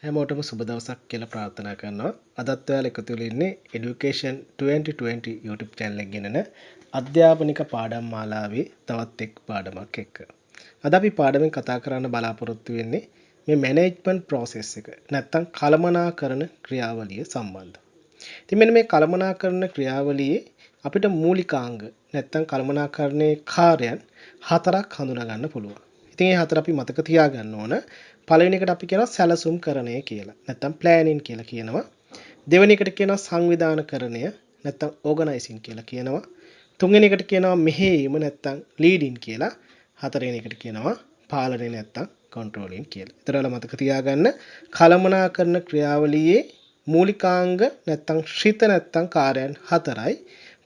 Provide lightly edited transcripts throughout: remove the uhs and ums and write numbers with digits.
හැමෝටම සුබ දවසක් කියලා ප්‍රාර්ථනා කරනවා. අදත් ඔයාලා එකතු වෙලා ඉන්නේ Education 2020 YouTube channel එක ගෙනන අධ්‍යාපනික පාඩම් මාලාවේ තවත් එක් පාඩමක් එක්ක. අද අපි පාඩමෙන් කතා කරන්න බලාපොරොත්තු වෙන්නේ මේ management process එක. නැත්තම් කළමනාකරණ ක්‍රියාවලිය සම්බන්ධ. ඉතින් මෙන්න මේ කළමනාකරණ ක්‍රියාවලියේ අපිට මූලිකාංග නැත්තම් කළමනාකරණයේ කාර්යයන් හතරක් හඳුනා ගන්න පුළුවන්. ඉතින් මේ හතර අපි මතක තියාගන්න ඕන. පළවෙනි එකට අපි කියනවා සැලසුම්කරණය කියලා. නැත්තම් ප්ලෑනින් කියලා කියනවා. දෙවෙනි එකට කියනවා සංවිධානකරණය නැත්තම් ඕගනයිසින් කියලා කියනවා. තුන්වෙනි එකට කියනවා මෙහෙයීම නැත්තම් ලීඩින් කියලා. හතරවෙනි එකට කියනවා පාලනය නැත්තම් කන්ට්‍රෝලින් කියලා. ඒතරවල මතක තියාගන්න කළමනාකරණ ක්‍රියාවලියේ මූලිකාංග නැත්තම් ශ්‍රිත නැත්තම් කාර්යයන් හතරයි.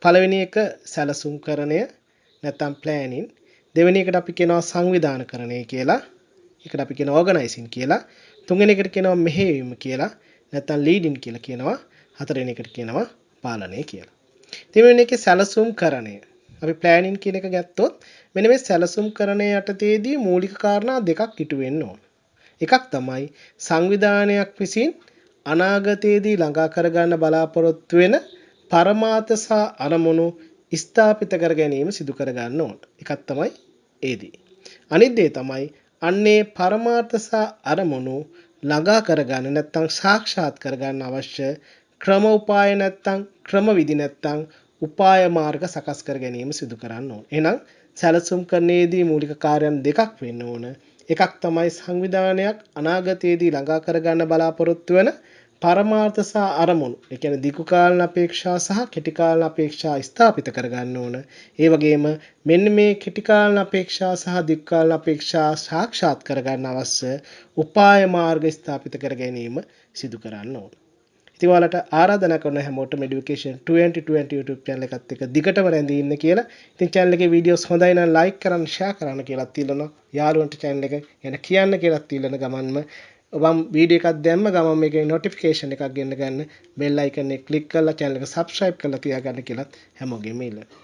පළවෙනි එක සැලසුම්කරණය නැත්තම් ප්ලෑනින්. දෙවෙනි එකට අපි කියනවා සංවිධානකරණය කියලා. එකට අපි කියනවා ඕගනයිසින් කියලා. තුන්වෙනි එකට කියනවා මෙහෙයවීම කියලා. නැත්තම් ලීඩින් කියලා කියනවා. හතරවෙනි එකට කියනවා පාලනය කියලා. දෙවෙනි එකේ සැලසුම්කරණය. අපි ප්ලෑනින් කියන එක ගත්තොත් මෙන්න මේ සැලසුම්කරණය යටතේදී මූලික කාරණා දෙකක් ඉටු වෙන්න ඕන. එකක් තමයි සංවිධානයක් විසින් අනාගතයේදී ළඟා කරගන්න බලාපොරොත්තු වෙන පරමාර්ථ සහ අරමුණු ස්ථාපිත කර ගැනීම සිදු කර ගන්න ඕන. එකක් තමයි ඒ දේ. අනිත් දේ තමයි අන්නේ පරමාර්ථ සහ අරමුණු ළඟා කරගන්න නැත්නම් සාක්ෂාත් කරගන්න අවශ්‍ය ක්‍රම උපාය නැත්නම් ක්‍රම විදි නැත්නම් උපාය මාර්ග සකස් කර ගැනීම සිදු කරන්න ඕන. එහෙනම් සැලසුම් කරන්නේදී මූලික කාර්යයන් දෙකක් වෙන්න ඕන. එකක් තමයි සංවිධානයක් අනාගතයේදී ළඟා කරගන්න බලාපොරොත්තු වෙන පරමාර්ථ සහ අරමුණු. ඒ කියන්නේ දීර්ඝ කාලීන අපේක්ෂා සහ කෙටි කාලීන අපේක්ෂා ස්ථාපිත කරගන්න ඕන. ඒ වගේම මෙන්න මේ කෙටි කාලීන අපේක්ෂා සහ දීර්ඝ කාලීන අපේක්ෂා සාක්ෂාත් කරගන්න අවශ්‍ය උපාය මාර්ග ස්ථාපිත කර ගැනීම සිදු කරන්න ඕන. ඉතින් ඔයාලට ආරාධනා කරන හැමෝටම Education 2020 YouTube channel එකත් එක්ක දිගටම රැඳී ඉන්න කියලා. ඉතින් channel එකේ videos හොඳයි නම් like කරන්න, share කරන්න කියලා තියලනවා. යාළුවන්ට channel එක ගැන කියන්න කියලා තියලන ගමන්ම ඔබම් වීඩියෝ එකක් දැම්ම ගමන් මේකේ notification එකක් ගෙන්න ගන්න bell icon එක click කරලා channel එක subscribe කරලා තියාගන්න කියලා හැමෝගෙම ඉල්ලනවා.